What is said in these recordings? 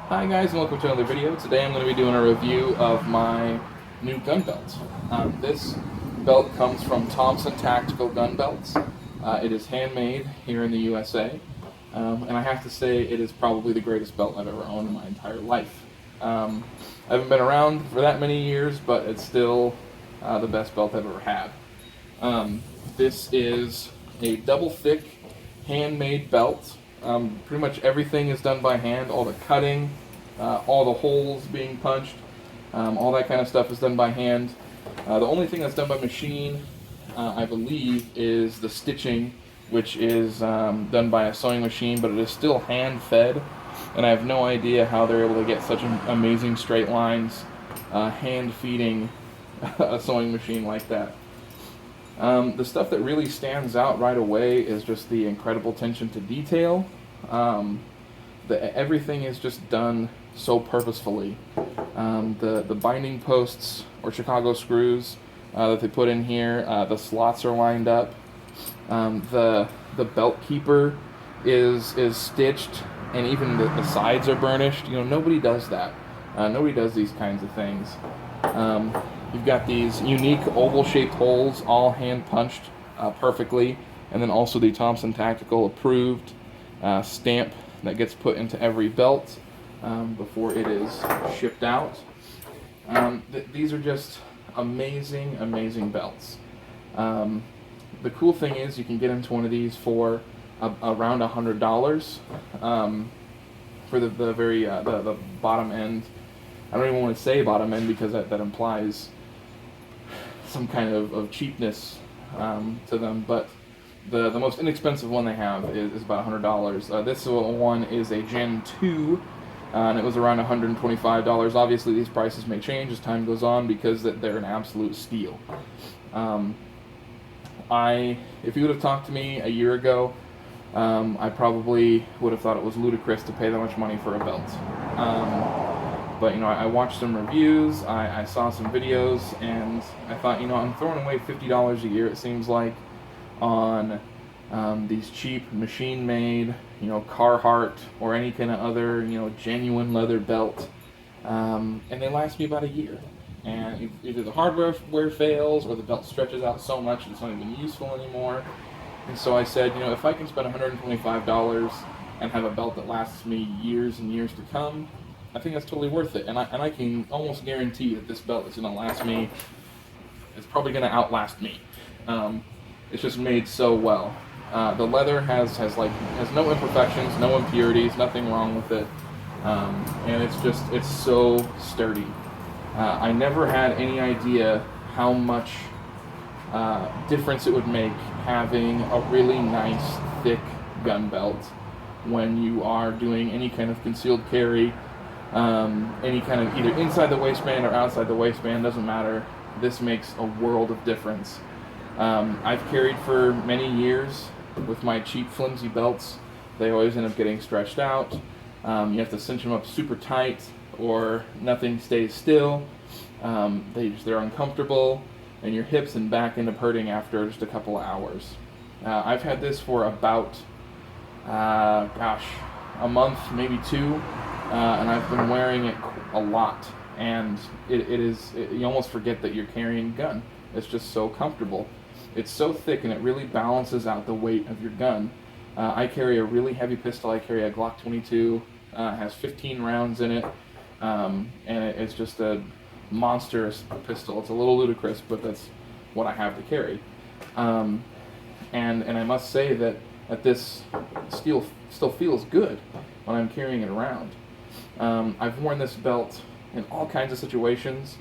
Hi guys, and welcome to another video. Today I'm going to be doing a review of my new gun belt. This belt comes from Thompson Tactical Gun Belts. It is handmade here in the USA, and I have to say it is probably the greatest belt I've ever owned in my entire life. I haven't been around for that many years, but it's still the best belt I've ever had. This is a double thick handmade belt. Pretty much everything is done by hand. All the cutting, all the holes being punched, all that kind of stuff is done by hand. The only thing that's done by machine, I believe, is the stitching, which is done by a sewing machine, but it is still hand fed, and I have no idea how they're able to get such amazing straight lines hand feeding a sewing machine like that. The stuff that really stands out right away is just the incredible attention to detail. Everything is just done so purposefully. The binding posts or Chicago screws that they put in here, the slots are lined up. The belt keeper is stitched, and even the sides are burnished. You know, nobody does that. Nobody does these kinds of things. You've got these unique oval-shaped holes, all hand-punched perfectly, and then also the Thompson Tactical approved stamp that gets put into every belt before it is shipped out. These are just amazing, amazing belts. The cool thing is you can get into one of these for around $100 for the bottom end. I don't even want to say bottom end because that implies some kind of cheapness to them, but the most inexpensive one they have is about $100. This one is a Gen 2, and it was around $125. Obviously, these prices may change as time goes on because they're an absolute steal. If you would have talked to me a year ago, I probably would have thought it was ludicrous to pay that much money for a belt. But, you know, I watched some reviews, I saw some videos, and I thought, you know, I'm throwing away $50 a year, it seems like, on these cheap, machine-made, you know, Carhartt or any kind of other, you know, genuine leather belt. And they last me about a year. And either the hardware fails or the belt stretches out so much it's not even useful anymore. And so I said, you know, if I can spend $125 and have a belt that lasts me years and years to come, I think that's totally worth it, and I can almost guarantee that this belt is going to last me. It's probably going to outlast me. It's just made so well. The leather has no imperfections, no impurities, nothing wrong with it, and it's so sturdy. I never had any idea how much difference it would make having a really nice thick gun belt when you are doing any kind of concealed carry. Any kind of either inside the waistband or outside the waistband, doesn't matter. This makes a world of difference. I've carried for many years with my cheap flimsy belts. They always end up getting stretched out. You have to cinch them up super tight or nothing stays still. They're uncomfortable, and your hips and back end up hurting after just a couple of hours. I've had this for about a month, maybe two. And I've been wearing it a lot, and you almost forget that you're carrying a gun. It's just so comfortable. It's so thick, and it really balances out the weight of your gun. I carry a really heavy pistol. I carry a Glock 22. Has 15 rounds in it, and it's just a monstrous pistol. It's a little ludicrous, but that's what I have to carry. And I must say that this still feels good when I'm carrying it around. I've worn this belt in all kinds of situations,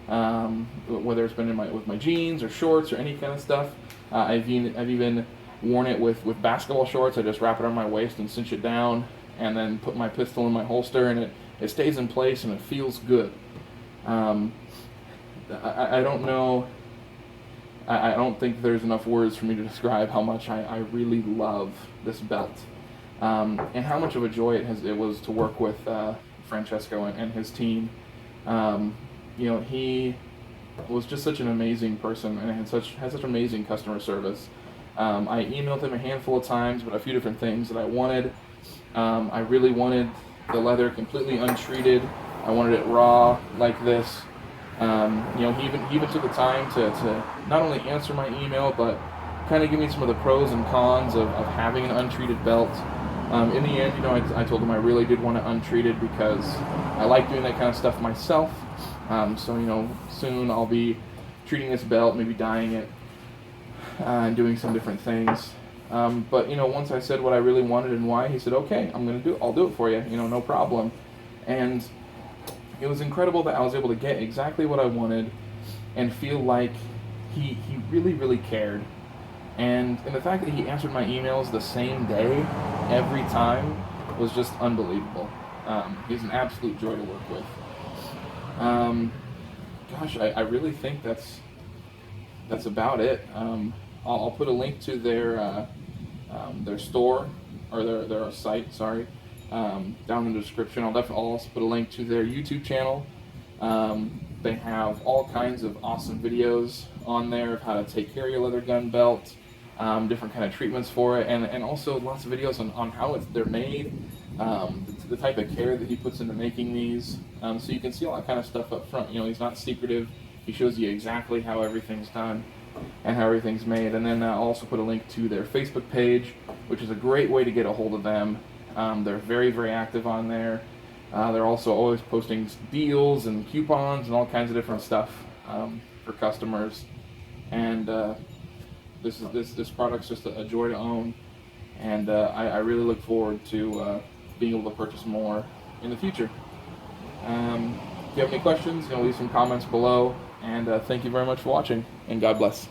whether it's been with my jeans or shorts or any kind of stuff. I've even worn it with basketball shorts. I just wrap it on my waist and cinch it down, and then put my pistol in my holster, and it stays in place and it feels good. I don't know. I don't think there's enough words for me to describe how much I really love this belt. And how much of a joy it was to work with Francesco and his team. You know, he was just such an amazing person and had such amazing customer service. I emailed him a handful of times, but a few different things that I wanted. I really wanted the leather completely untreated. I wanted it raw like this. He even took the time to not only answer my email, but kind of give me some of the pros and cons of having an untreated belt. In the end, I told him I really did want it untreated because I like doing that kind of stuff myself. So soon I'll be treating this belt, maybe dyeing it, and doing some different things. But once I said what I really wanted and why, he said, "Okay, I'll do it for you. No problem." And it was incredible that I was able to get exactly what I wanted and feel like he really, really cared. And the fact that he answered my emails the same day, every time, was just unbelievable. He's an absolute joy to work with. I really think that's about it. I'll put a link to their store, or their site, sorry, down in the description. I'll also put a link to their YouTube channel. They have all kinds of awesome videos on there of how to take care of your leather gun belt, different kind of treatments for it, and also lots of videos on how they're made, the type of care that he puts into making these. So you can see all that kind of stuff up front. He's not secretive. He shows you exactly how everything's done and how everything's made. And then I'll also put a link to their Facebook page, which is a great way to get a hold of them. They're very, very active on there. They're also always posting deals and coupons and all kinds of different stuff for customers. And this product's just a joy to own. And I really look forward to being able to purchase more in the future. If you have any questions, leave some comments below. And thank you very much for watching, and God bless.